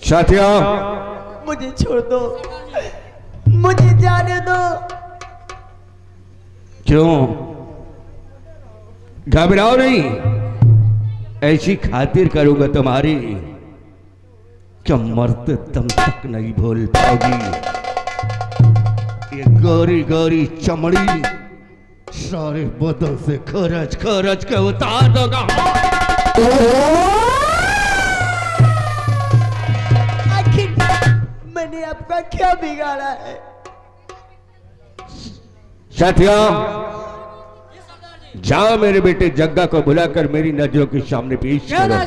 साथिया, मुझे छोड़ दो, मुझे जाने दो। क्यों घबराओ नहीं, ऐसी खातिर करूंगा तुम्हारी क्या मरते दम तक नहीं भूल पाओगी। ये गोरी गोरी चमड़ी सारे बदन से खरच खरच के उतार दोगा। आखिर मैंने आपका क्या बिगाड़ा है? साथिया, जाओ मेरे बेटे जग्गा को बुलाकर मेरी नजरों के सामने पेश करो।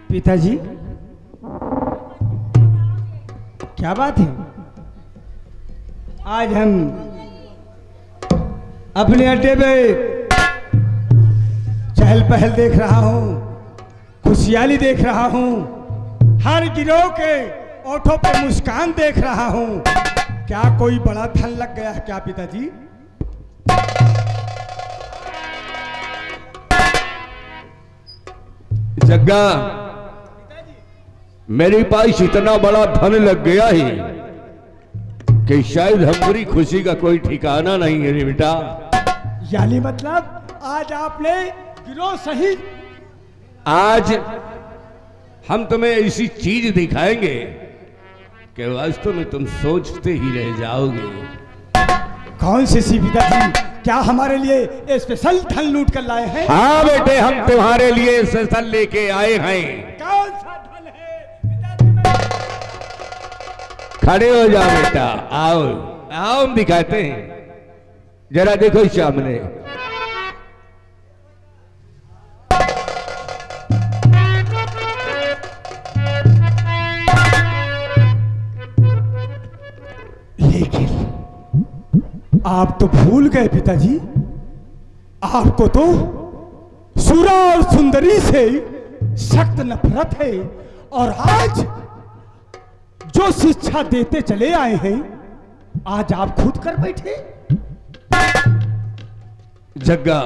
पिताजी, क्या बात है? आज हम अपने अड्डे पे चहल पहल देख रहा हूँ, खुशहाली देख रहा हूँ, हर गिरोह के ओठों पे मुस्कान देख रहा हूँ। क्या कोई बड़ा धन लग गया है क्या पिताजी? जग्गा, मेरे पास इतना बड़ा धन लग गया है कि शायद हमारी खुशी का कोई ठिकाना नहीं है रे बेटा। यानी मतलब आज आपने गिरोह सही। आज हम तुम्हें ऐसी चीज दिखाएंगे कि वास्तव में तुम सोचते ही रह जाओगे। कौन सी पिताजी? क्या हमारे लिए स्पेशल धन लूट कर लाए हैं? हाँ बेटे, हम तुम्हारे लिए स्पेशल लेके आए हैं। कौन सा धन है पिताजी? खड़े हो जाओ बेटा, आओ आओ, हम दिखाते हैं। जरा देखो सामने। लेकिन आप तो भूल गए पिताजी, आपको तो सुरा और सुंदरी से सख्त नफरत है। और आज जो शिक्षा देते चले आए हैं, आज आप खुद कर बैठे। जग्गा,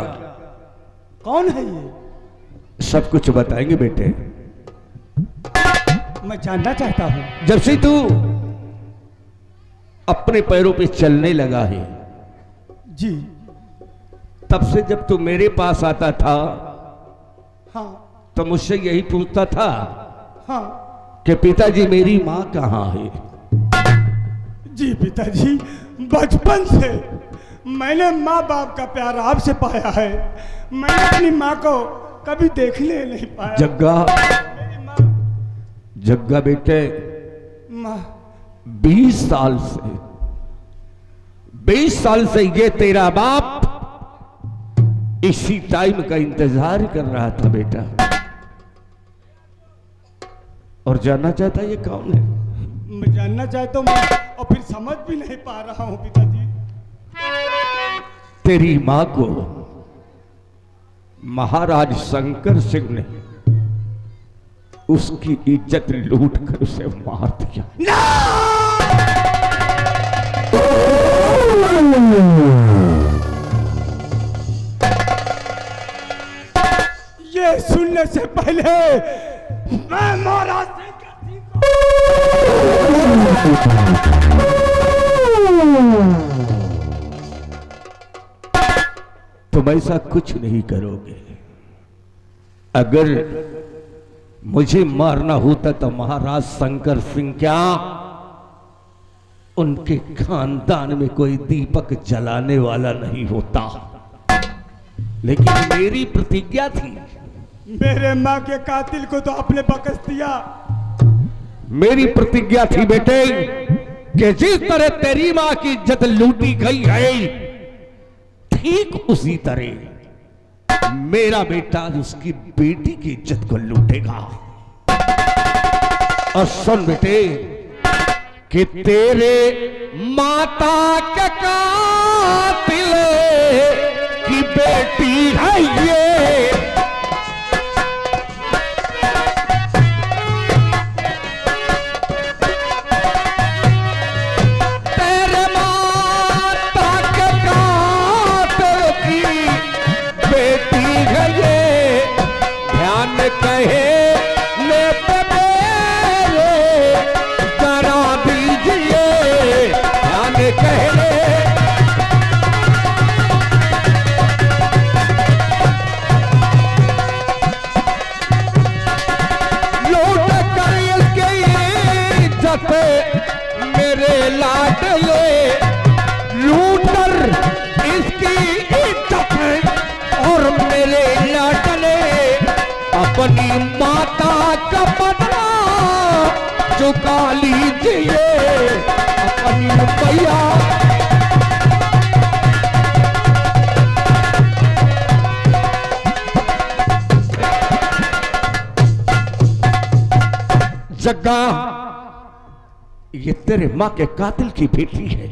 कौन है ये? सब कुछ बताएंगे बेटे। मैं जानना चाहता हूं। जब से तू अपने पैरों पे चलने लगा है, जी। तब से जब तू मेरे पास आता था, हाँ तो मुझसे यही पूछता था हाँ। कि पिताजी मेरी माँ कहाँ है। जी पिताजी, बचपन से मैंने माँ बाप का प्यार आपसे पाया है। मैंने अपनी माँ को कभी देखने नहीं पाया। जग्गा, मेरी माँ, जग्गा बेटे, माँ 20 साल से ये तेरा बाप इसी टाइम का इंतजार कर रहा था बेटा। और जानना चाहता ये कौन है? मैं जानना चाहता हूँ और फिर समझ भी नहीं पा रहा हूँ पिताजी। तेरी मां को महाराज शंकर सिंह ने उसकी इज्जत लूट कर उसे मार दिया। ये सुनने से पहले मैं महाराज तुम ऐसा कुछ नहीं करोगे। अगर मुझे मारना होता तो महाराज शंकर सिंह क्या उनके खानदान में कोई दीपक जलाने वाला नहीं होता। लेकिन मेरी प्रतिज्ञा थी। मेरे माँ के कातिल को तो आपने बकस दिया। मेरी प्रतिज्ञा थी बेटे कि जिस तरह तेरी माँ की इज्जत लूटी गई है, ठीक उसी तरह मेरा बेटा उसकी बेटी की इज्जत को लूटेगा। और सुन बेटे कि तेरे माता के कातिल की बेटी है ये। कहले लूट कर इसके इज्जत मेरे लाडले, लूट कर इसकी इज्जत और मेरे लाडले, अपनी माता का बदला चुका लीजिए अपनी भैया। जग्गा, ये तेरे मां के कातिल की बेटी है।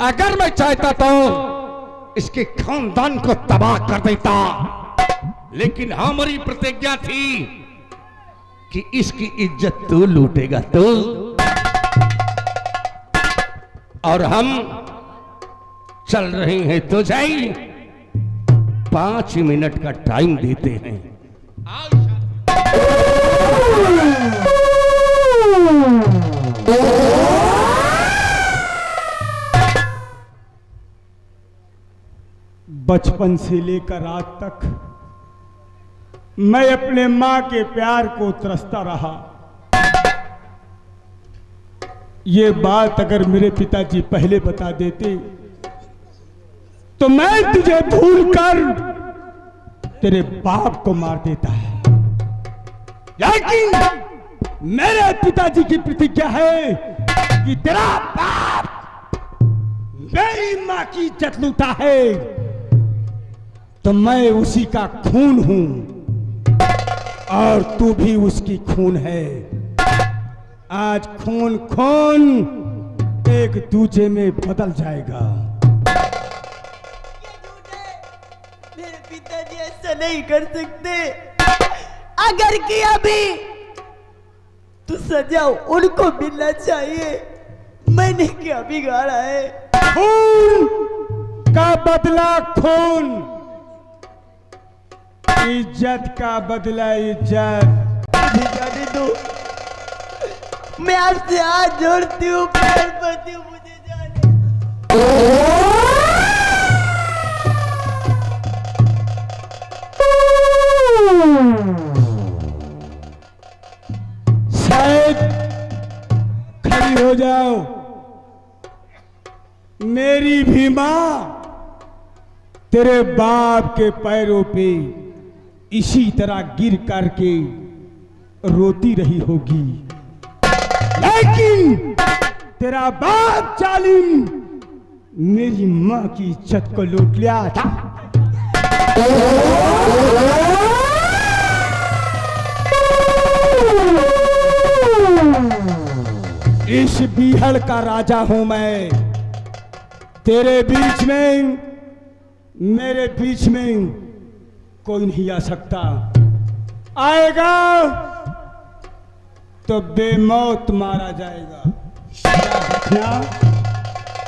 अगर मैं चाहता तो इसके खानदान को तबाह कर देता, लेकिन हमारी प्रतिज्ञा थी कि इसकी इज्जत तू लूटेगा तू, और हम चल रहे हैं तो जाइए 5 मिनट का टाइम देते हैं। बचपन से लेकर आज तक मैं अपने मां के प्यार को तरसता रहा। ये बात अगर मेरे पिताजी पहले बता देते तो मैं तुझे भूलकर तेरे बाप को मार देता है, लेकिन मेरे पिताजी की प्रतिज्ञा है कि तेरा बाप मेरी मां की इज्जत लूटा है तो मैं उसी का खून हूं और तू भी उसकी खून है। आज खून खून एक दूजे में बदल जाएगा। मेरे पिताजी ऐसा नहीं कर सकते। अगर किया भी तो सजा उनको मिलना चाहिए। मैंने क्या बिगाड़ा है? खून का बदला खून, इज्जत का बदला इज्जत। जाने दो, मैं आपसे हाथ जोड़ती हूँ, पैर पड़ती हूँ, मुझे जाने शायद खड़ी हो जाओ। मेरी भी मां तेरे बाप के पैरों पे इसी तरह गिर करके रोती रही होगी, लेकिन तेरा बाप जालिम मेरी मां की इज्जत को लूट लिया था। इस बीहड़ का राजा हूं मैं। तेरे बीच में, मेरे बीच में कोई नहीं आ सकता। आएगा तो बेमौत मारा जाएगा। रखना,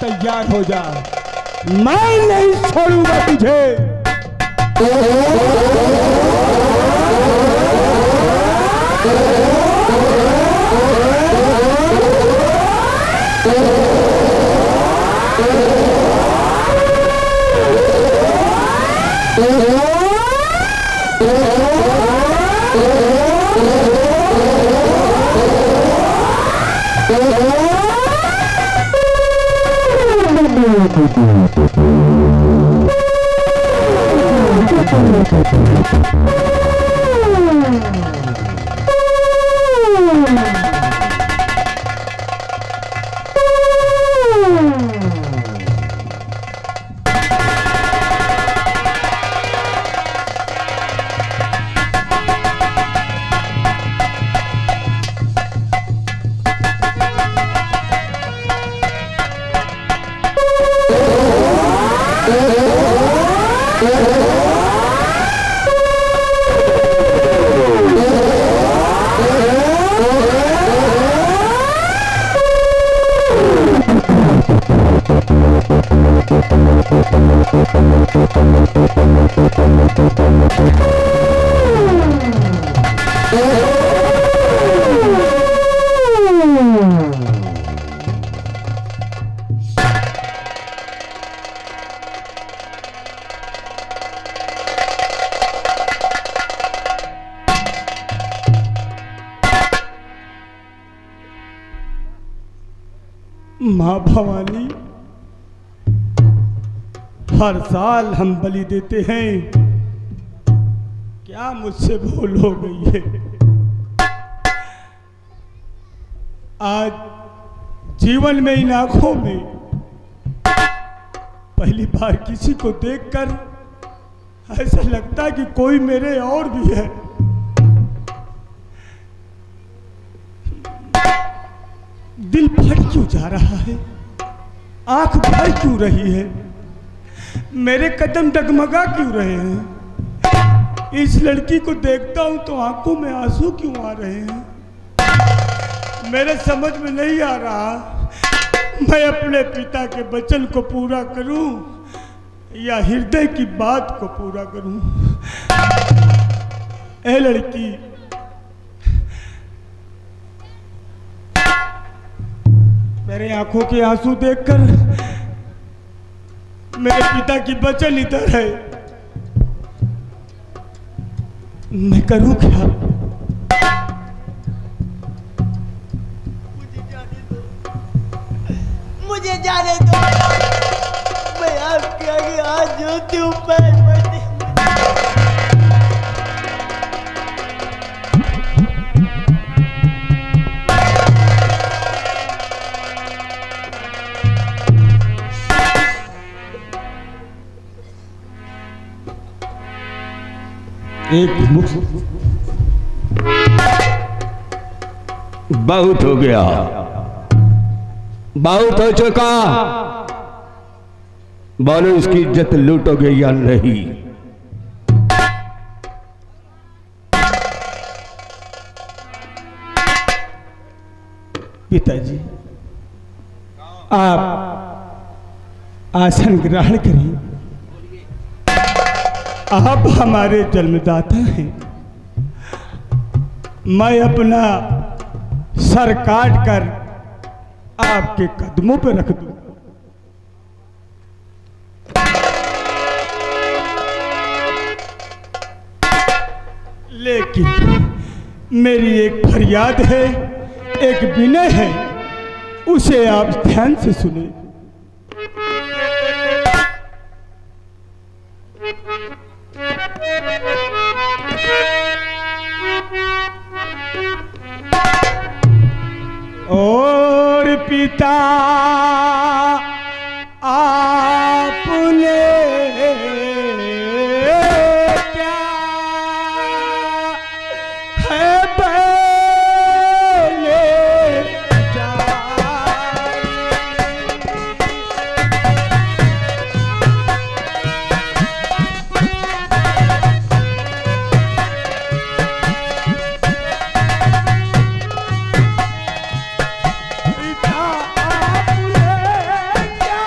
तैयार हो जा, मैं नहीं छोड़ूंगा तुझे। माँ भवानी, हर साल हम बलि देते हैं, क्या मुझसे भूल हो गई है? आज जीवन में इन आंखों में पहली बार किसी को देखकर ऐसा लगता है कि कोई मेरे और भी है। दिल फट क्यों जा रहा है, आंख भर क्यों रही है, मेरे कदम डगमगा क्यों रहे हैं? इस लड़की को देखता हूं तो आंखों में आंसू क्यों आ रहे हैं? मेरे समझ में नहीं आ रहा, मैं अपने पिता के वचन को पूरा करूं या हृदय की बात को पूरा करूं। ए लड़की, मेरे आंखों के आंसू देखकर मेरे पिता की वचन इधर है, मैं करूं क्या? मुझे जाने दो, मैं आपके आगे हाथ जोड़ती हूँ, पैर पड़ती हूँ। एक बहुत हो गया, बहुत हो चुका। बोलो इसकी इज्जत लूटोगे या नहीं? पिताजी, आप आसन ग्रहण करें। आप हमारे जन्मदाता हैं। मैं अपना सर काट कर आपके कदमों पर रख दूं। लेकिन मेरी एक फरियाद है, एक विनय है, उसे आप ध्यान से सुने। और पिता आपने क्या है पहले पिता आपने क्या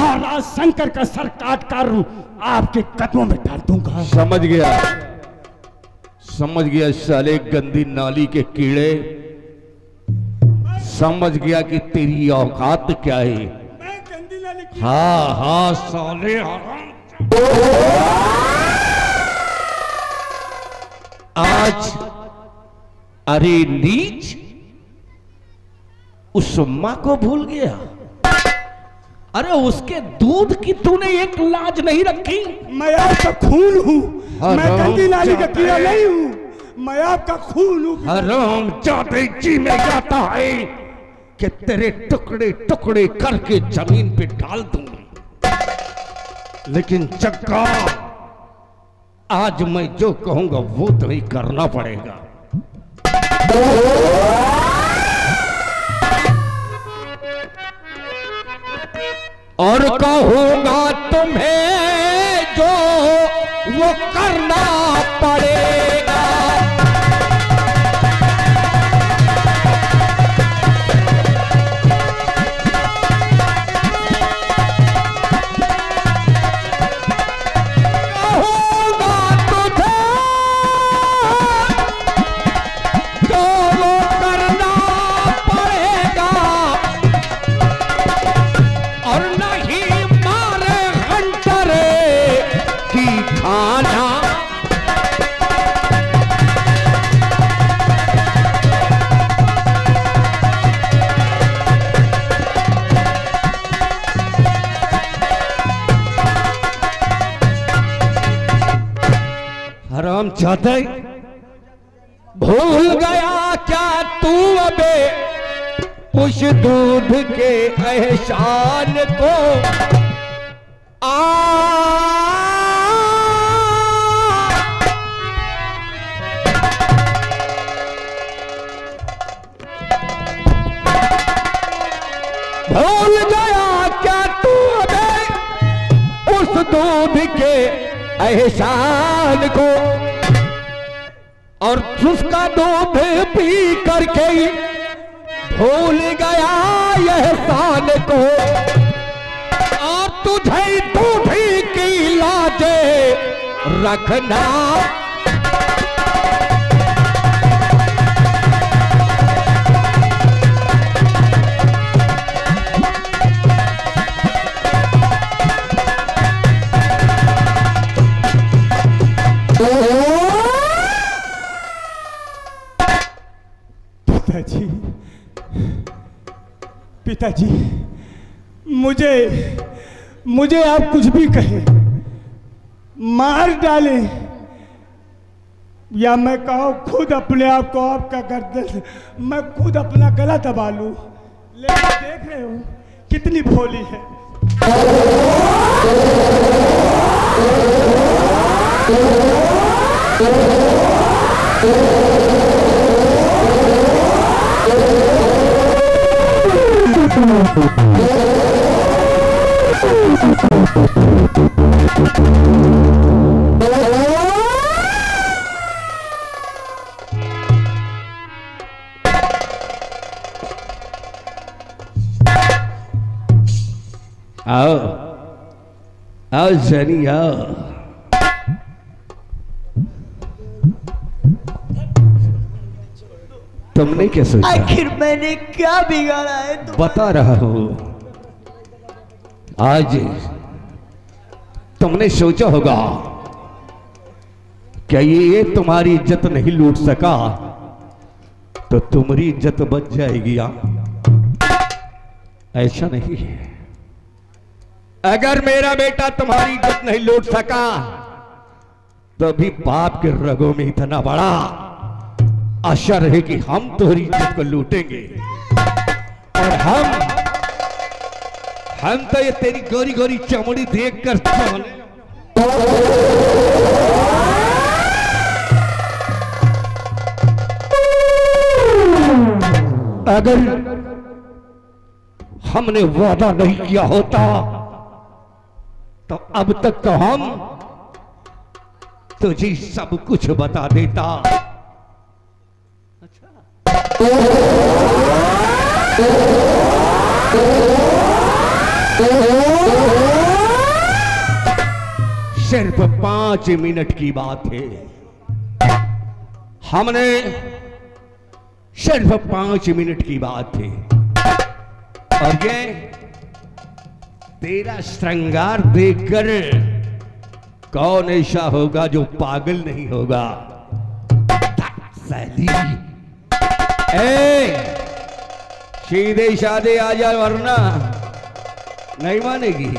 महाराज शंकर का सर काट कर आपके कदमों में डाल दूंगा। समझ गया साले गंदी नाली के कीड़े, समझ गया कि तेरी औकात क्या है। मैं गंदी नाली की हाँ हाँ साले हराम। आज अरे नीच, उस मां को भूल गया। अरे उसके दूध की तूने एक लाज नहीं रखी। मैं आपका खून हूँ, मैं हराम गंदी नाली का कीड़ा जाते। नहीं हूँ, मैं आपका खून हूँ। हराम जाते जी में जाता है कि तेरे टुकड़े टुकड़े करके जमीन पे डाल दूं, लेकिन जग्गा आज मैं जो कहूंगा वो तो ही करना पड़ेगा। और कहूंगा तुम्हें जो वो करना पड़ेगा। कहूंगा तुझे जो वो करना पड़ेगा, और नहीं मारे हंटरे की खाना। हराम जाते, भूल गया क्या तू अबे उस दूध के एहसान को। भूल गया क्या तू अबे उस दूध के एहसान को, और उसका दूध पी करके ही भूल गया यह शान को। और तुझे दूधी की लाजे रखना। पिताजी, पिताजी, मुझे आप कुछ भी कहें, मार डालें, या मैं कहूँ खुद अपने आप को आपका गर्दन, मैं खुद अपना गला दबा लूं, लेकिन देख रहे हो कितनी भोली है। आओ आओ जनी आओ। तुमने क्या सोचा? आखिर मैंने क्या बिगाड़ा है बता रहा हूं। आज तुमने सोचा होगा क्या ये तुम्हारी इज्जत नहीं लूट सका तो तुम्हारी इज्जत बच जाएगी। ऐसा नहीं है। अगर मेरा बेटा तुम्हारी इज्जत नहीं लूट सका तो भी बाप के रगों में इतना बड़ा असर है कि हम तुम्हारी इज्जत को लूटेंगे। और हम तो ये तेरी गोरी गोरी चमड़ी देख कर अगर हमने वादा नहीं किया होता तो अब तक तो हम तुझे सब कुछ बता देता। अच्छा सिर्फ 5 मिनट की बात है। हमने सिर्फ 5 मिनट की बात है और ये तेरा श्रृंगार देखकर कौन ऐसा होगा जो पागल नहीं होगा। साली सीधे साधे आ जा वरना नहीं मानेगी।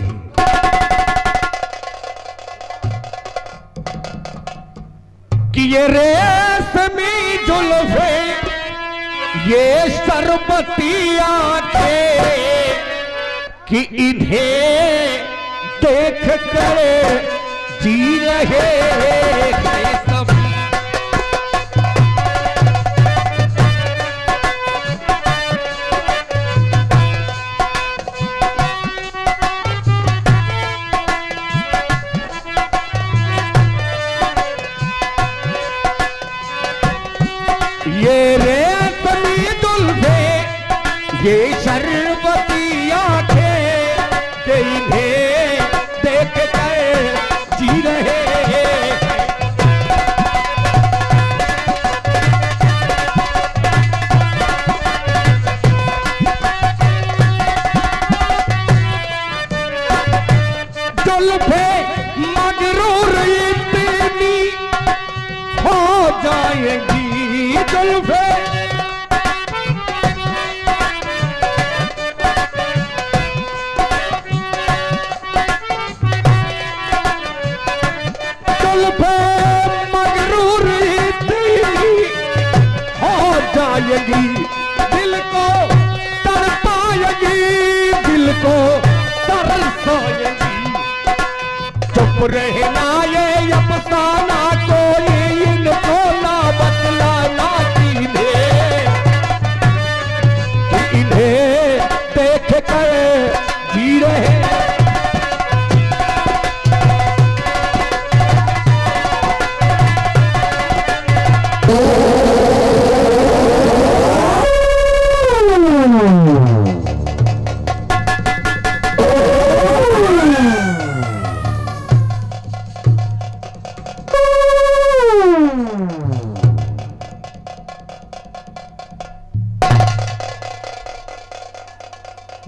कि ये रेशमी जुल्फे ये शरबती आंखें कि इन्हें देख कर जी रहे हैं सब। ये रेशमी जुल्फे ये शरबती आंखें कि इन्हें देख कर जी रहे हैं। जुल्फे मगरूर इतनी हो जाएंगी जुल्फे जुल्फे मगरूर इतनी हो जाएगी दिल को तरसाएगी दिल को तरसाएगी। चुप रहना ये अफसाना कोई इनको ना बतलाना इन्हें देख कर जी रहे।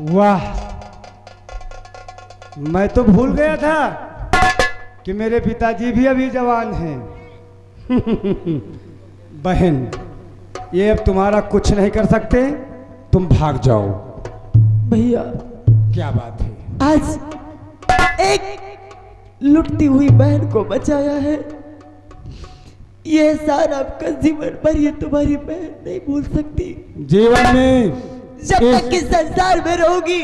वाह, मैं तो भूल गया था कि मेरे पिताजी भी अभी जवान हैं। बहन, ये अब तुम्हारा कुछ नहीं कर सकते, तुम भाग जाओ। भैया क्या बात है? आज एक लुटती हुई बहन को बचाया है, ये सारा आपका जीवन भर ये तुम्हारी बहन नहीं भूल सकती। जीवन में जब तक इस संसार में रहोगी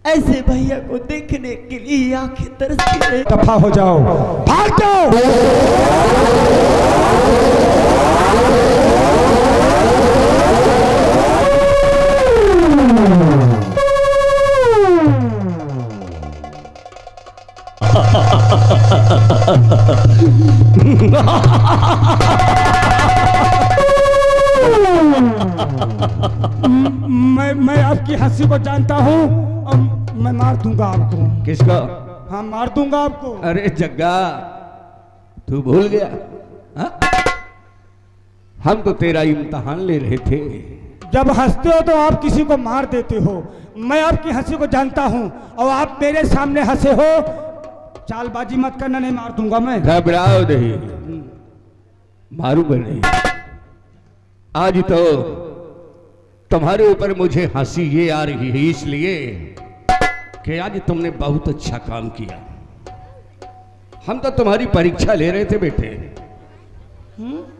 ऐसे भैया को देखने के लिए आंखें तरसती रहे। दफा हो जाओ, भाग जाओ। मैं आपकी हंसी को जानता हूँ और मैं मार दूंगा आपको। किसको? हाँ, मार दूंगा आपको। अरे जग्गा, तू भूल गया? हा? हम तो तेरा इम्तिहान ले रहे थे। जब हंसते हो तो आप किसी को मार देते हो। मैं आपकी हंसी को जानता हूँ और आप मेरे सामने हंसे हो। चालबाजी मत करना, नहीं मार दूंगा मैं। घबराओ नहीं, मारूंगा नहीं। आज तो तुम्हारे ऊपर मुझे हंसी ये आ रही है इसलिए कि आज तुमने बहुत अच्छा काम किया। हम तो तुम्हारी परीक्षा ले रहे थे बेटे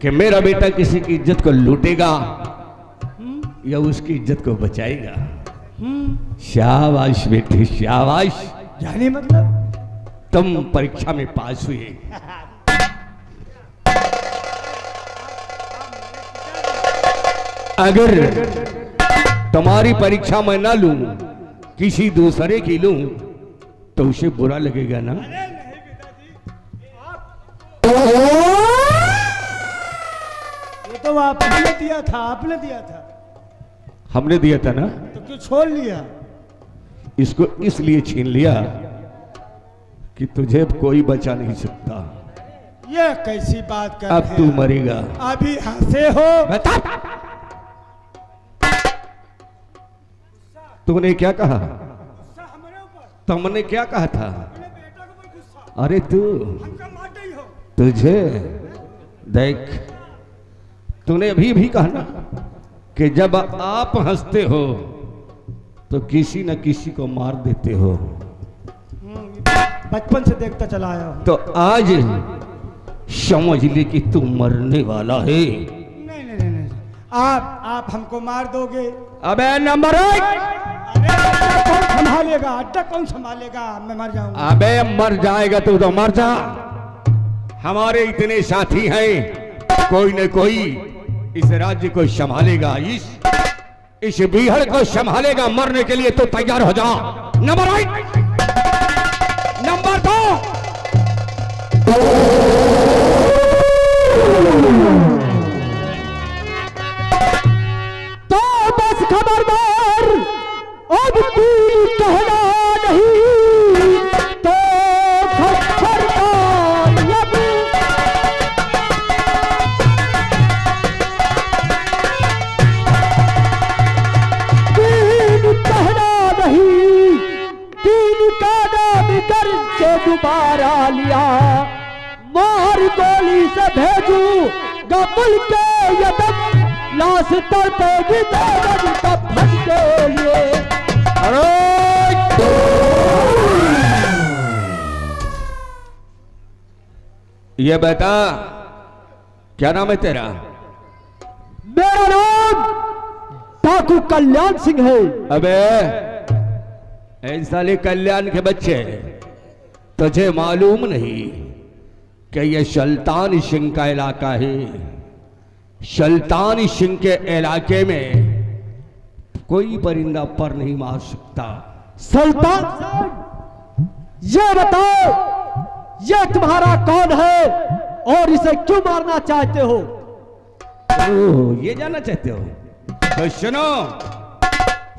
कि मेरा बेटा किसी की इज्जत को लूटेगा या उसकी इज्जत को बचाएगा। शाबाश बेटे, शाबाश। यानी मतलब तुम परीक्षा में पास हुए। अगर तुम्हारी परीक्षा मैं ना लूं, किसी दूसरे की लूं, तो उसे बुरा लगेगा ना? ये तो आपने दिया था, आपने दिया था। हमने दिया था ना, तो क्यों छोड़ लिया? इसको इसलिए छीन लिया कि तुझे कोई बचा नहीं सकता। ये कैसी बात कर अब रहे तू हैं? मरेगा। अभी हंसे हो? बता, तूने क्या कहा? तुमने क्या कहा था? अरे तू, तुझे देख, तूने अभी भी कहा ना कि जब आप हंसते हो तो किसी न किसी को मार देते हो। बचपन से देखता चला आया हूं। तो आज समझ ले कि तू मरने वाला है। नहीं नहीं नहीं, नहीं। आप हमको मार दोगे? अबे नंबर 1, अरे कौन संभालेगा? अड्डा कौन संभालेगा? मैं मर जाऊंगा। अबे मर जाएगा तो मर जा। हमारे इतने साथी हैं, कोई न कोई इस राज्य को संभालेगा, इस बीहड़ को संभालेगा। मरने के लिए तो तैयार हो जा। नंबर 1, नंबर 2, तो बस खबरदार, अब तू कहना नहीं तो खबर कहना नहीं, तीन का नाम करके दोबारा लिया, मार गोली से भेजू गबुल के यदम, लाश तड़पेगी बेगम कफन के लिए। ये बता, क्या नाम है तेरा? मेरा नाम डाकू कल्याण सिंह है। अबे ऐसा ले कल्याण के बच्चे, तुझे मालूम नहीं कि ये सुल्तान सिंह का इलाका है। सुल्तान सिंह के इलाके में कोई परिंदा पर नहीं मार सकता। सुल्तान सिंह, ये बताओ, ये तुम्हारा कौन है और इसे क्यों मारना चाहते हो? ओह, ये जानना चाहते हो? तो सुनो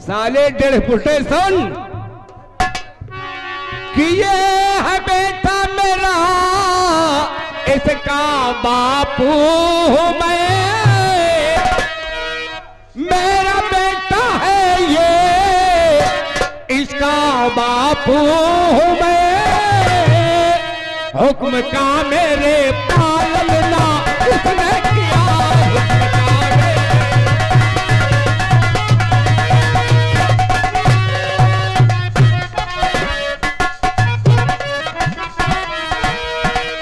साले 1.5 फुटे सुन कि ये है बेटा मेरा, इसका बापू हूं मैं, मेरा बेटा है ये, इसका बापू हूं मैं, हुक्म का मेरे पालना उसने किया, हुक्म का मेरे।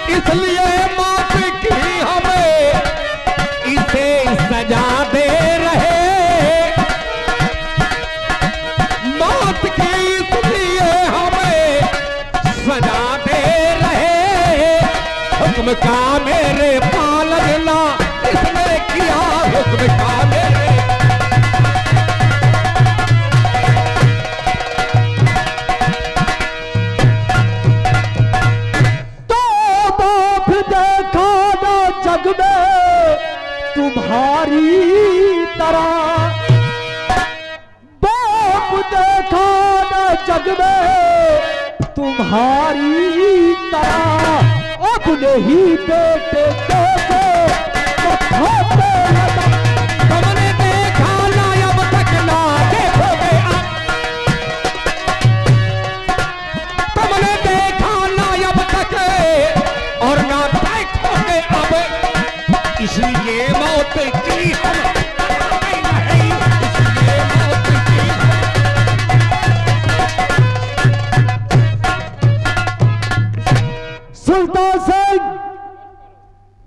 इसलिए मौत की हमें इसे सजा दे रहे, मौत की इसलिए हमें सजा दे रहे, हुक्म का मेरे पालना इसने किया, हुक्म का मेरे। जग में तुम्हारी तरह, बाप देखा न जग में तुम्हारी तरह, अपने ही बेटे को तुमने देखा ना अब तक ना देखोगे अब, तुमने देखा ना अब तक और ना देखोगे अब, इसलिए मौत की हम नहीं, इसलिए मौत की। सुल्तान सिंह,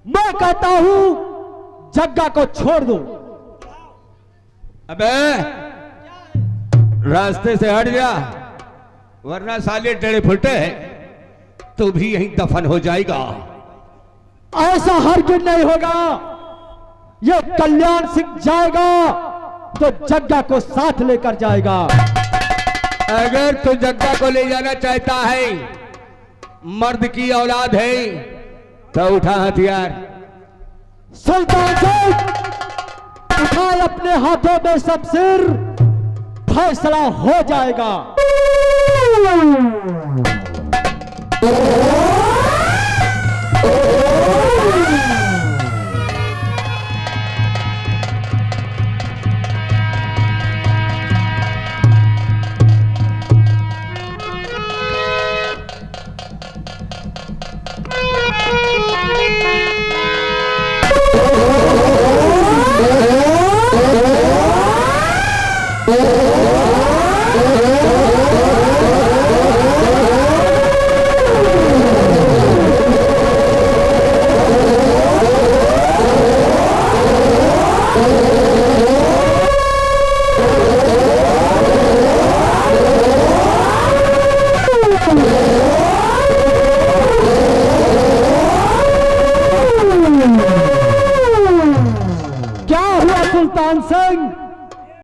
मैं कहता हूं जग्गा को छोड़ दो। अबे रास्ते से हट जा, वरना साले 1.5 फुटे तो भी यहीं दफन हो जाएगा। ऐसा हरगिज़ नहीं होगा। ये कल्याण सिंह जाएगा तो जग्गा को साथ लेकर जाएगा। अगर तू जग्गा को ले जाना चाहता है, मर्द की औलाद है, तो उठा हथियार। सुल्तान सिंह, उठाए अपने हाथों में शमशीर, फैसला हो जाएगा। सुल्तान सिंह,